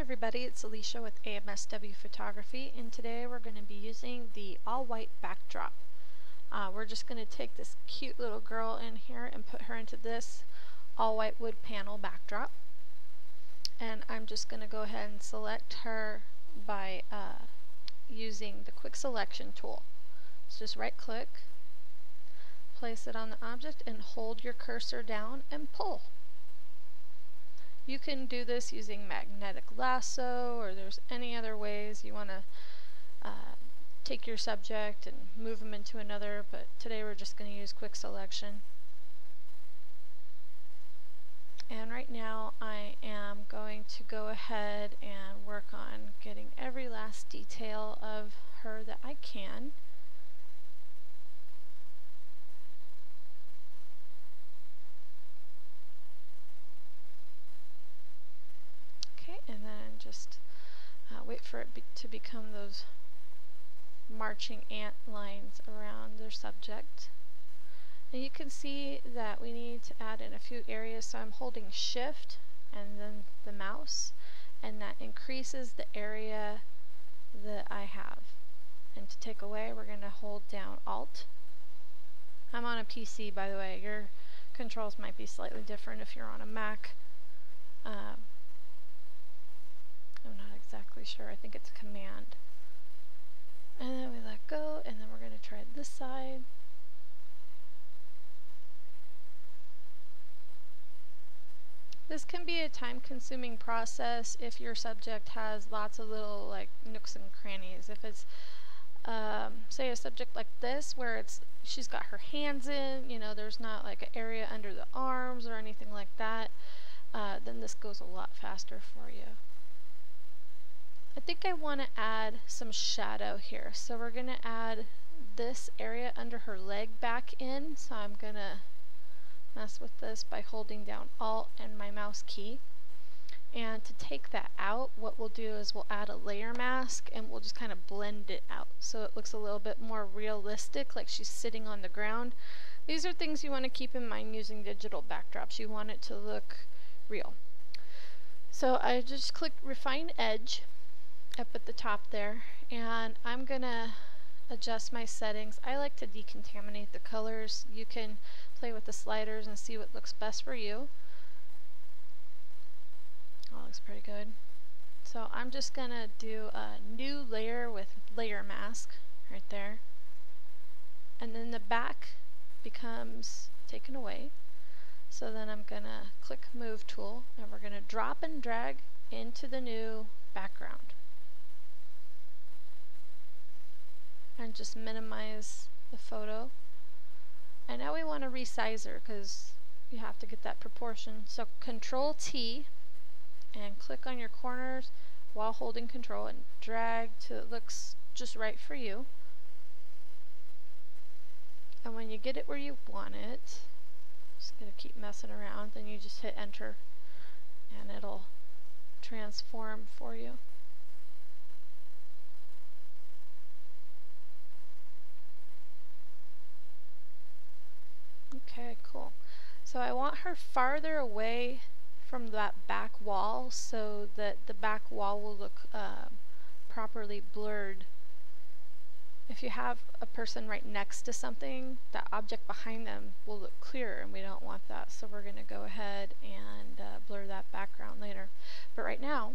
everybody, it's Alicia with AMSW Photography, and today we're going to be using the all-white backdrop. We're just going to take this cute little girl in here and put her into this all-white wood panel backdrop. And I'm just going to go ahead and select her by using the quick selection tool. So just right-click, place it on the object, and hold your cursor down and pull. You can do this using magnetic lasso, or there's any other ways you want to take your subject and move them into another, but today we're just going to use quick selection. And right now I am going to go ahead and work on getting every last detail of her that I can. And then just wait for it to become those marching ant lines around their subject. And you can see that we need to add in a few areas, so I'm holding shift and then the mouse, and that increases the area that I have. And to take away, we're going to hold down Alt. I'm on a PC, by the way. Your controls might be slightly different if you're on a Mac. I'm not exactly sure. I think it's Command. And then we let go, and then we're going to try this side. This can be a time-consuming process if your subject has lots of little nooks and crannies. If it's say a subject like this where she's got her hands in, there's not like an area under the arms or anything like that, then this goes a lot faster for you. I think I want to add some shadow here, so we're going to add this area under her leg back in. So I'm going to mess with this by holding down Alt and my mouse key. And to take that out, what we'll do is we'll add a layer mask and we'll just kind of blend it out so it looks a little bit more realistic, like she's sitting on the ground. These are things you want to keep in mind using digital backdrops. You want it to look real. So I just clicked Refine Edge up at the top there, and I'm gonna adjust my settings. I like to decontaminate the colors. You can play with the sliders and see what looks best for you. Oh, looks pretty good. So I'm just gonna do a new layer with layer mask right there, and then the back becomes taken away. So then I'm gonna click Move tool, and we're gonna drop and drag into the new background. And just minimize the photo. And now we want to resize her because you have to get that proportion. So Control T and click on your corners while holding Control and drag till it looks just right for you. And when you get it where you want it, just gonna keep messing around, then you just hit Enter and it'll transform for you. Okay, cool. So I want her farther away from that back wall so that the back wall will look properly blurred. If you have a person right next to something, that object behind them will look clearer, and we don't want that. So we're going to go ahead and blur that background later. But right now,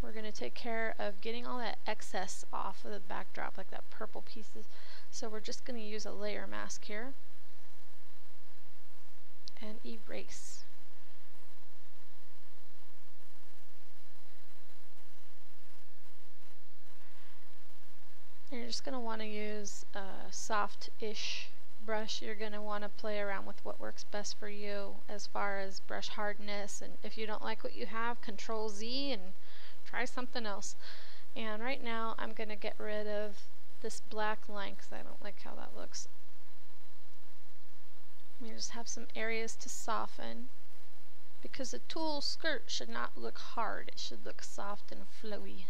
we're going to take care of getting all that excess off of the backdrop, like that purple pieces. So we're just going to use a layer mask here and erase. And you're just going to want to use a soft-ish brush. You're going to want to play around with what works best for you as far as brush hardness, and if you don't like what you have, Control Z and try something else. And right now I'm going to get rid of this black line because I don't like how that looks. You just have some areas to soften, because the tulle skirt should not look hard, it should look soft and flowy.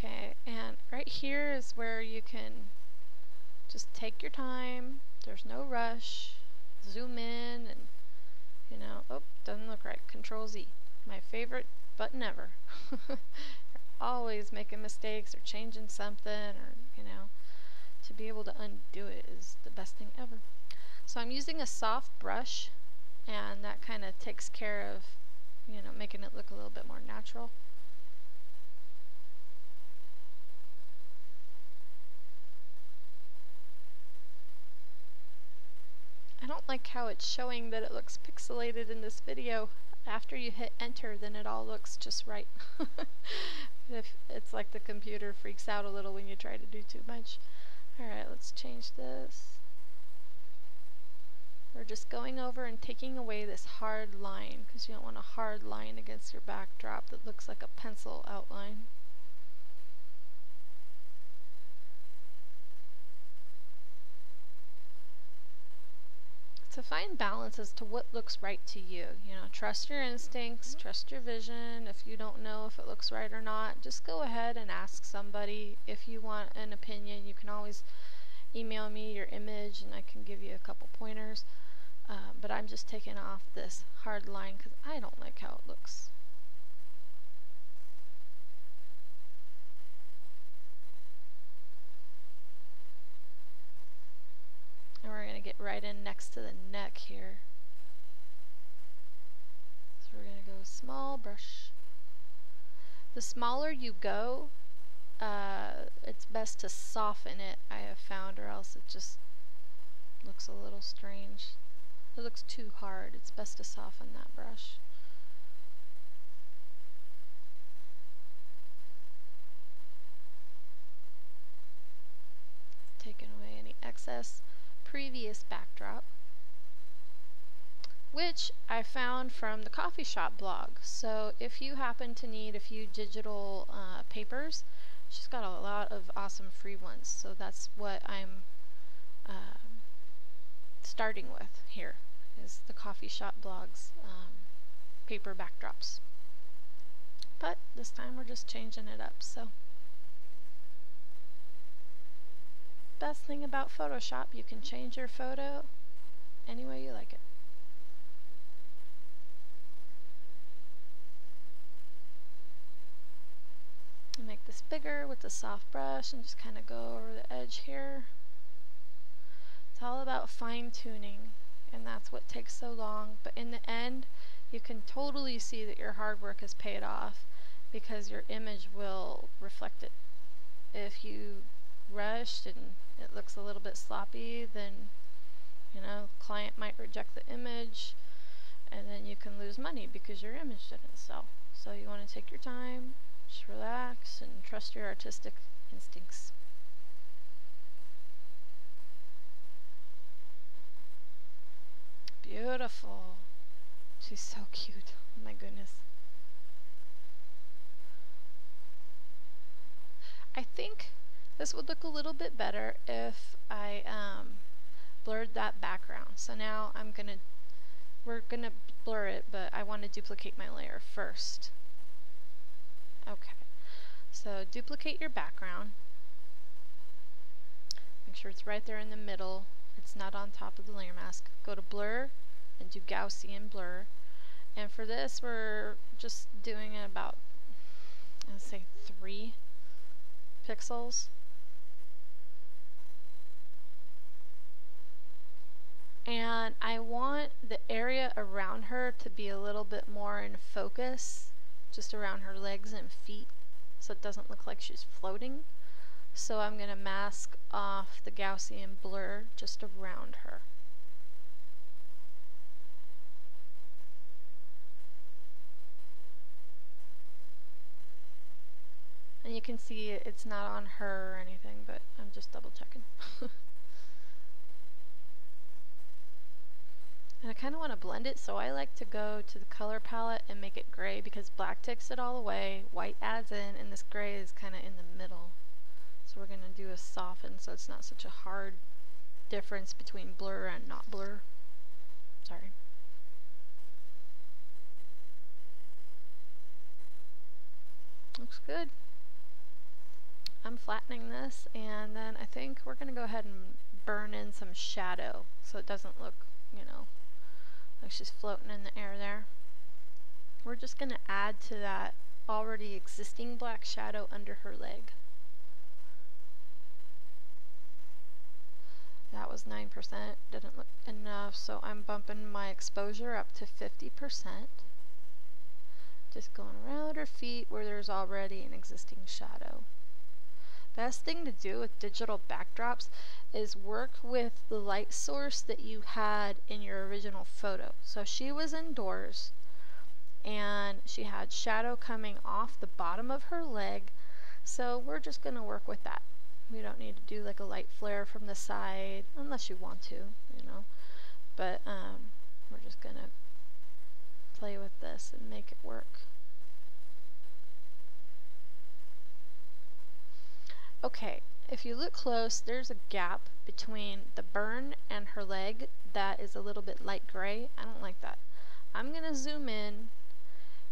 Okay, right here is where you can just take your time. There's no rush. Zoom in and, you know, oh, doesn't look right. Control Z. My favorite button ever. You're always making mistakes or changing something, or, you know, to be able to undo it is the best thing ever. So I'm using a soft brush, and that kind of takes care of, you know, making it look a little bit more natural. I don't like how it's showing that it looks pixelated in this video. After you hit enter, then it all looks just right. If it's like the computer freaks out a little when you try to do too much. Alright, let's change this. We're just going over and taking away this hard line, because you don't want a hard line against your backdrop that looks like a pencil outline. To find balance as to what looks right to you. You know, trust your instincts, trust your vision. If you don't know if it looks right or not, just go ahead and ask somebody. If you want an opinion, you can always email me your image and I can give you a couple pointers. But I'm just taking off this hard line because I don't like how it looks. And we're going to get right in next to the neck here. So we're going to go small brush. The smaller you go, it's best to soften it, I have found, or else it just looks a little strange. It looks too hard. It's best to soften that brush. Taking away any excess previous backdrop, which I found from the coffee shop blog. So if you happen to need a few digital papers, she's got a lot of awesome free ones. So that's what I'm starting with here, is the coffee shop blog's paper backdrops. But this time we're just changing it up. So best thing about Photoshop, you can change your photo any way you like it. I'll make this bigger with the soft brush and just kind of go over the edge here. It's all about fine-tuning, and that's what takes so long, but in the end you can totally see that your hard work has paid off because your image will reflect it. If you rushed and it looks a little bit sloppy, then, you know, the client might reject the image, and then you can lose money because your image didn't sell. So you want to take your time, just relax, and trust your artistic instincts. Beautiful. She's so cute. Oh my goodness. I think this would look a little bit better if I blurred that background. So now we're gonna blur it, but I want to duplicate my layer first. Okay. So duplicate your background. Make sure it's right there in the middle. It's not on top of the layer mask. Go to blur and do Gaussian blur. And for this, we're just doing it about, let's say, 3 pixels. And I want the area around her to be a little bit more in focus, just around her legs and feet, so it doesn't look like she's floating. So I'm going to mask off the Gaussian blur just around her. And you can see it's not on her or anything, but I'm just double checking. And I kind of want to blend it, so I like to go to the color palette and make it gray, because black takes it all away, white adds in, and this gray is kind of in the middle. So we're going to do a soften so it's not such a hard difference between blur and not blur. Sorry. Looks good. I'm I'm flattening this, and then I think we're going to go ahead and burn in some shadow so it doesn't look, you know, like she's floating in the air there. We're just going to add to that already existing black shadow under her leg. That was 9%, didn't look enough, so I'm bumping my exposure up to 50%. Just going around her feet where there's already an existing shadow. Best thing to do with digital backdrops is work with the light source that you had in your original photo. So she was indoors and she had shadow coming off the bottom of her leg, so we're just going to work with that. We don't need to do like a light flare from the side unless you want to, you know, but we're just going to play with this and make it work. Okay, if you look close, there's a gap between the burn and her leg that is a little bit light gray. I don't like that. I'm going to zoom in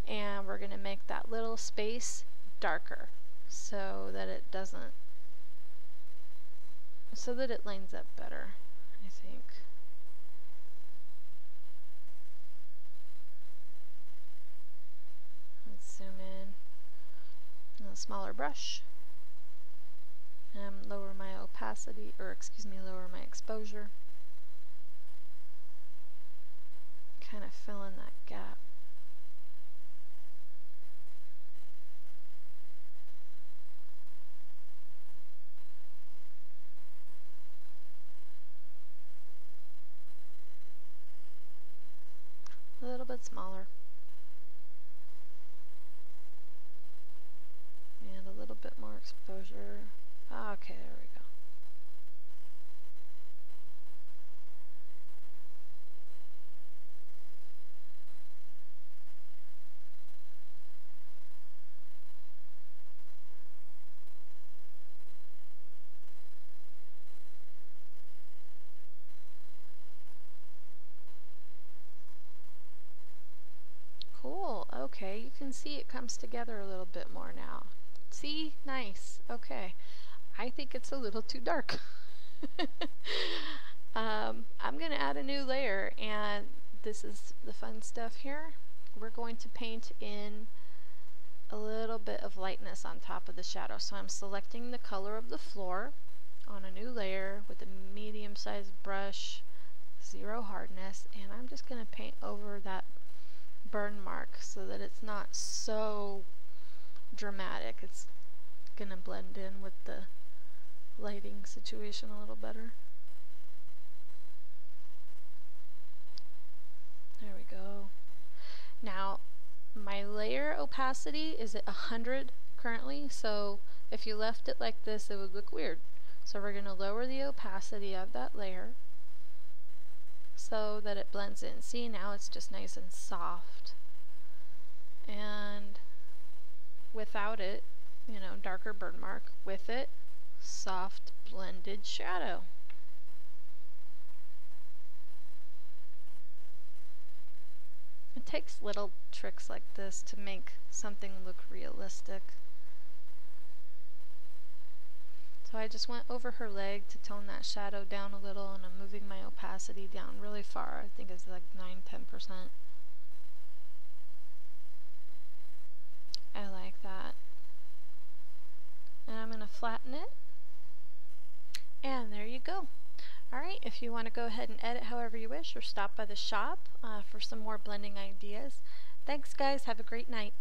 and we're going to make that little space darker so that it doesn't, so that it lines up better, I think. Let's zoom in. A smaller brush. Lower my opacity, or excuse me, lower my exposure. Kind of fill in that gap. A little bit smaller. And a little bit more exposure. Okay, there we go. Cool, okay, you can see it comes together a little bit more now. See? Nice. Okay. I think it's a little too dark. I'm going to add a new layer, and this is the fun stuff here. We're going to paint in a little bit of lightness on top of the shadow. So I'm selecting the color of the floor on a new layer with a medium-sized brush, 0 hardness, and I'm just going to paint over that burn mark so that it's not so dramatic. It's going to blend in with the lighting situation a little better. There we go. Now my layer opacity is at 100 currently, so if you left it like this it would look weird. So we're going to lower the opacity of that layer so that it blends in. See, now it's just nice and soft. And without it, you know, darker burn mark. With it, soft blended shadow. It takes little tricks like this to make something look realistic. So I just went over her leg to tone that shadow down a little, and I'm moving my opacity down really far. I think it's like 9–10%. I like that. And I'm going to flatten it. And there you go. Alright, if you want to go ahead and edit however you wish, or stop by the shop for some more blending ideas. Thanks guys, have a great night.